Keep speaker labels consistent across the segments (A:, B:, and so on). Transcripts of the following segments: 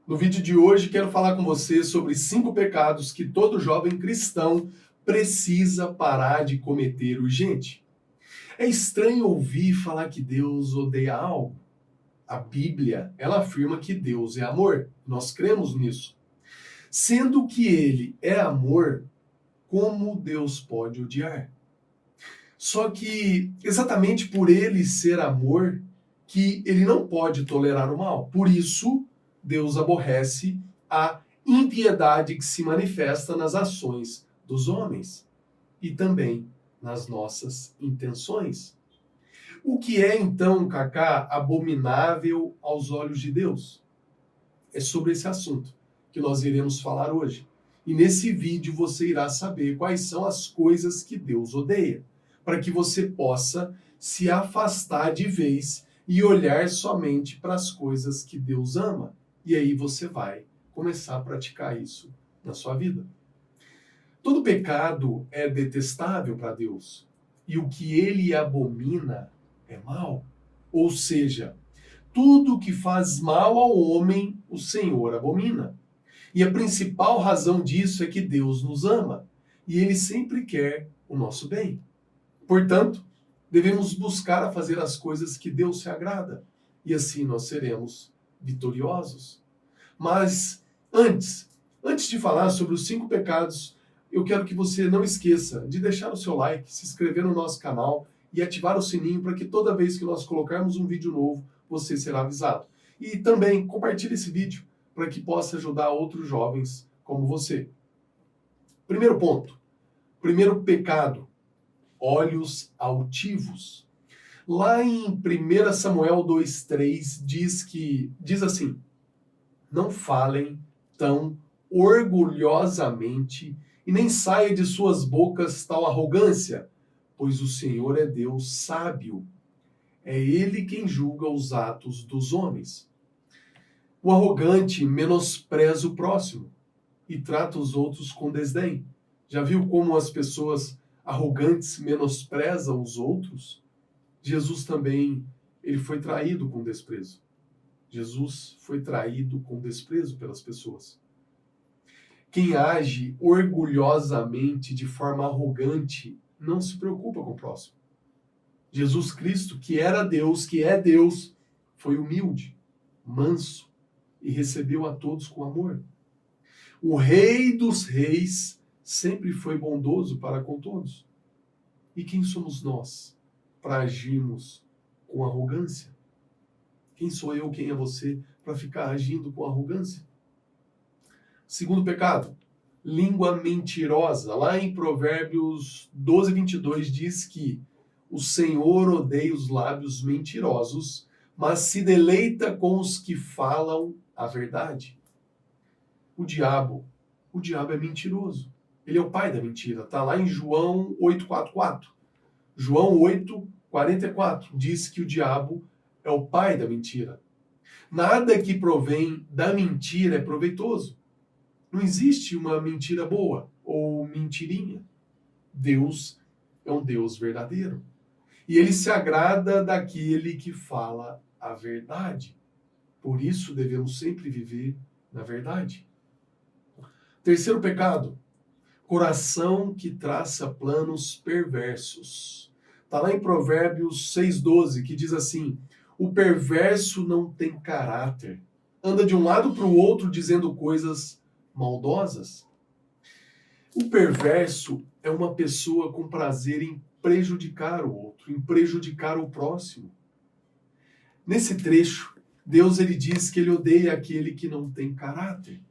A: No vídeo de hoje quero falar com você sobre 5 pecados que todo jovem cristão precisa parar de cometer urgente. É estranho ouvir falar que Deus odeia algo. A Bíblia, ela afirma que Deus é amor. Nós cremos nisso. Sendo que ele é amor, como Deus pode odiar? Só que exatamente por ele ser amor, que ele não pode tolerar o mal. Por isso, Deus aborrece a impiedade que se manifesta nas ações dos homens e também nas nossas intenções. O que é então, Cacá, abominável aos olhos de Deus? É sobre esse assunto que nós iremos falar hoje. E nesse vídeo você irá saber quais são as coisas que Deus odeia, para que você possa se afastar de vez e olhar somente para as coisas que Deus ama. E aí você vai começar a praticar isso na sua vida. Todo pecado é detestável para Deus, e o que ele abomina é mal. Ou seja, tudo que faz mal ao homem, o Senhor abomina. E a principal razão disso é que Deus nos ama, e ele sempre quer o nosso bem. Portanto, devemos buscar a fazer as coisas que Deus se agrada, e assim nós seremos vitoriosos. Mas antes de falar sobre os 5 pecados, eu quero que você não esqueça de deixar o seu like, se inscrever no nosso canal e ativar o sininho para que toda vez que nós colocarmos um vídeo novo, você será avisado. E também compartilhe esse vídeo para que possa ajudar outros jovens como você. Primeiro ponto, primeiro pecado, olhos altivos. Lá em 1 Samuel 2,3 diz assim: não falem tão orgulhosamente e nem saia de suas bocas tal arrogância, pois o Senhor é Deus sábio. É ele quem julga os atos dos homens. O arrogante menospreza o próximo e trata os outros com desdém. Já viu como as pessoas arrogantes menosprezam os outros? Jesus também, ele foi traído com desprezo. Jesus foi traído com desprezo pelas pessoas. Quem age orgulhosamente, de forma arrogante, não se preocupa com o próximo. Jesus Cristo, que era Deus, que é Deus, foi humilde, manso e recebeu a todos com amor. O Rei dos Reis sempre foi bondoso para com todos. E quem somos nós para agirmos com arrogância? Quem sou eu, quem é você, para ficar agindo com arrogância? Segundo pecado, língua mentirosa. Lá em Provérbios 12:22 diz que o Senhor odeia os lábios mentirosos, mas se deleita com os que falam a verdade. O diabo é mentiroso. Ele é o pai da mentira. Está lá em João 8,44. João 8,44 diz que o diabo é o pai da mentira. Nada que provém da mentira é proveitoso. Não existe uma mentira boa ou mentirinha. Deus é um Deus verdadeiro. E ele se agrada daquele que fala a verdade. Por isso devemos sempre viver na verdade. Terceiro pecado, coração que traça planos perversos. Está lá em Provérbios 6,12, que diz assim: o perverso não tem caráter, anda de um lado para o outro dizendo coisas maldosas. O perverso é uma pessoa com prazer em prejudicar o outro, em prejudicar o próximo. Nesse trecho, Deus ele diz que ele odeia aquele que não tem caráter,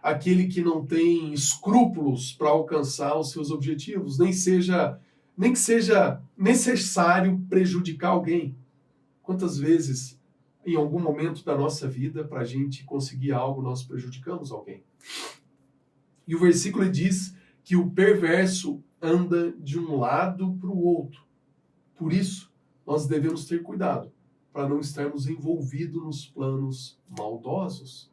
A: aquele que não tem escrúpulos para alcançar os seus objetivos, nem que seja necessário prejudicar alguém. Quantas vezes, em algum momento da nossa vida, para a gente conseguir algo, nós prejudicamos alguém? E o versículo diz que o perverso anda de um lado para o outro. Por isso, nós devemos ter cuidado para não estarmos envolvidos nos planos maldosos.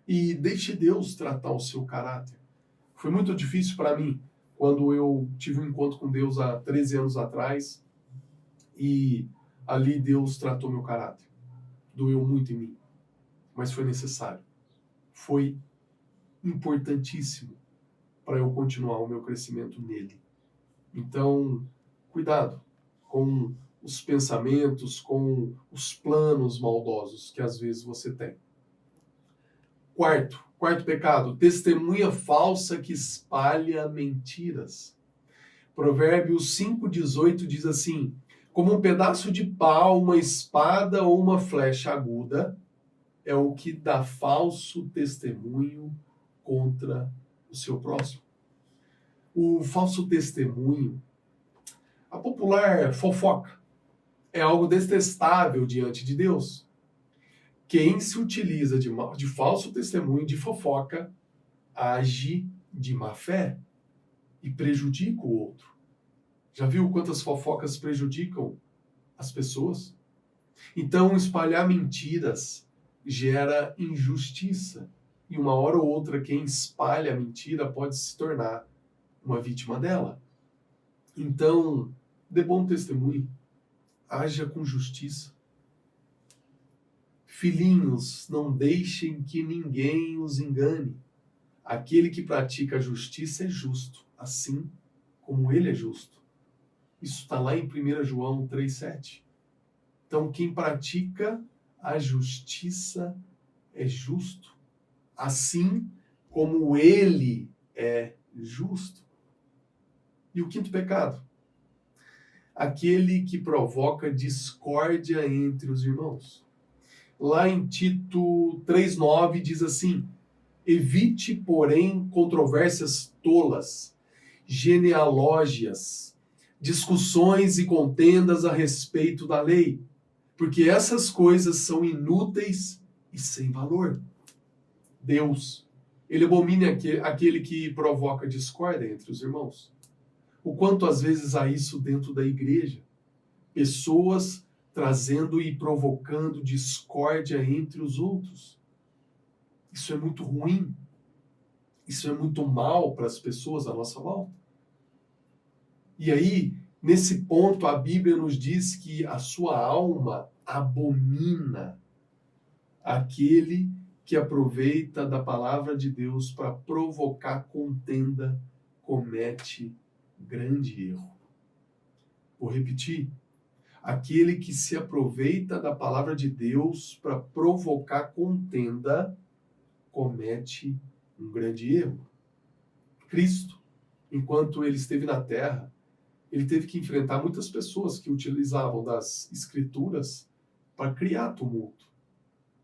A: E deixe Deus tratar o seu caráter. Foi muito difícil para mim quando eu tive um encontro com Deus há 13 anos atrás e ali Deus tratou meu caráter. Doeu muito em mim, mas foi necessário. foi importantíssimo para eu continuar o meu crescimento nele. Então, cuidado com os pensamentos, com os planos maldosos que às vezes você tem. Quarto pecado, testemunha falsa que espalha mentiras. Provérbios 5,18 diz assim: como um pedaço de pau, uma espada ou uma flecha aguda é o que dá falso testemunho contra o seu próximo. O falso testemunho, a popular fofoca, é algo detestável diante de Deus. Quem se utiliza de falso testemunho, de fofoca, age de má fé e prejudica o outro. Já viu quantas fofocas prejudicam as pessoas? Então, espalhar mentiras gera injustiça. E uma hora ou outra, quem espalha a mentira pode se tornar uma vítima dela. Então, dê bom testemunho. Haja com justiça. Filhinhos, não deixem que ninguém os engane. Aquele que pratica a justiça é justo, assim como ele é justo. Isso está lá em 1 João 3,7. Então, quem pratica a justiça é justo, assim como ele é justo. E o quinto pecado? Aquele que provoca discórdia entre os irmãos. Lá em Tito 3,9 diz assim: evite, porém, controvérsias tolas, genealógias, discussões e contendas a respeito da lei, porque essas coisas são inúteis e sem valor. Deus, ele abomina aquele que provoca discórdia entre os irmãos. O quanto às vezes há isso dentro da igreja. Pessoas trazendo e provocando discórdia entre os outros. Isso é muito ruim. Isso é muito mal para as pessoas à nossa volta. E aí, nesse ponto, a Bíblia nos diz que a sua alma abomina aquele que aproveita da palavra de Deus para provocar contenda, comete grande erro. Vou repetir. Aquele que se aproveita da palavra de Deus para provocar contenda, comete um grande erro. Cristo, enquanto ele esteve na terra, ele teve que enfrentar muitas pessoas que utilizavam das escrituras para criar tumulto.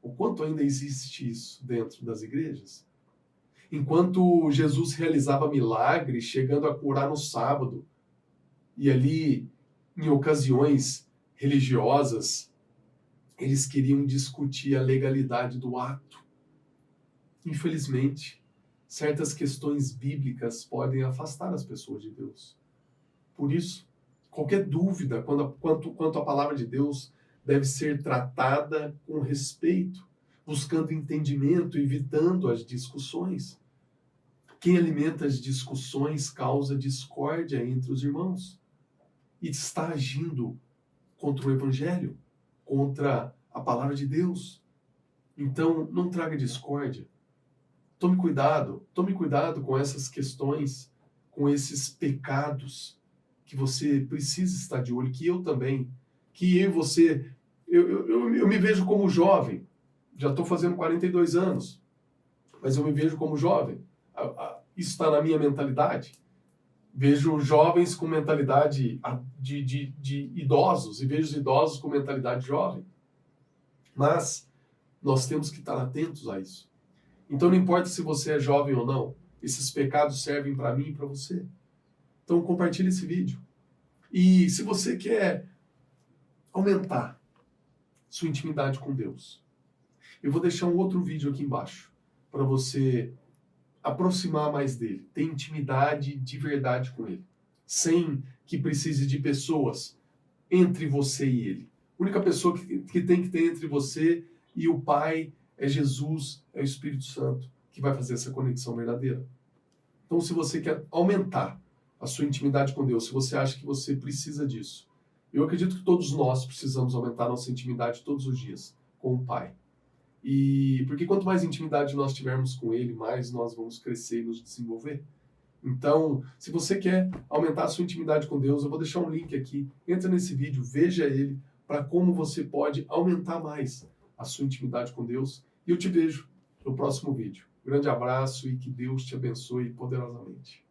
A: O quanto ainda existe isso dentro das igrejas? Enquanto Jesus realizava milagres, chegando a curar no sábado, e ali, em ocasiões religiosas, eles queriam discutir a legalidade do ato. Infelizmente, certas questões bíblicas podem afastar as pessoas de Deus. Por isso, qualquer dúvida quanto à palavra de Deus deve ser tratada com respeito, buscando entendimento, evitando as discussões. Quem alimenta as discussões causa discórdia entre os irmãos e está agindo contra o Evangelho, contra a palavra de Deus. Então, não traga discórdia. Tome cuidado com essas questões, com esses pecados que você precisa estar de olho, que eu também, que eu e você, eu me vejo como jovem, já estou fazendo 42 anos, mas eu me vejo como jovem. Isso está na minha mentalidade. Vejo jovens com mentalidade de idosos e vejo os idosos com mentalidade jovem. Mas nós temos que estar atentos a isso. Então não importa se você é jovem ou não, esses pecados servem para mim e para você. Então compartilhe esse vídeo. E se você quer aumentar sua intimidade com Deus, eu vou deixar um outro vídeo aqui embaixo para você aproximar mais dele, ter intimidade de verdade com ele, sem que precise de pessoas entre você e ele. A única pessoa que tem que ter entre você e o Pai é Jesus, é o Espírito Santo, que vai fazer essa conexão verdadeira. Então, se você quer aumentar a sua intimidade com Deus, se você acha que você precisa disso, eu acredito que todos nós precisamos aumentar a nossa intimidade todos os dias com o Pai. E porque quanto mais intimidade nós tivermos com Ele, mais nós vamos crescer e nos desenvolver. Então, se você quer aumentar a sua intimidade com Deus, eu vou deixar um link aqui. Entra nesse vídeo, veja ele, para como você pode aumentar mais a sua intimidade com Deus. E eu te vejo no próximo vídeo. Grande abraço e que Deus te abençoe poderosamente.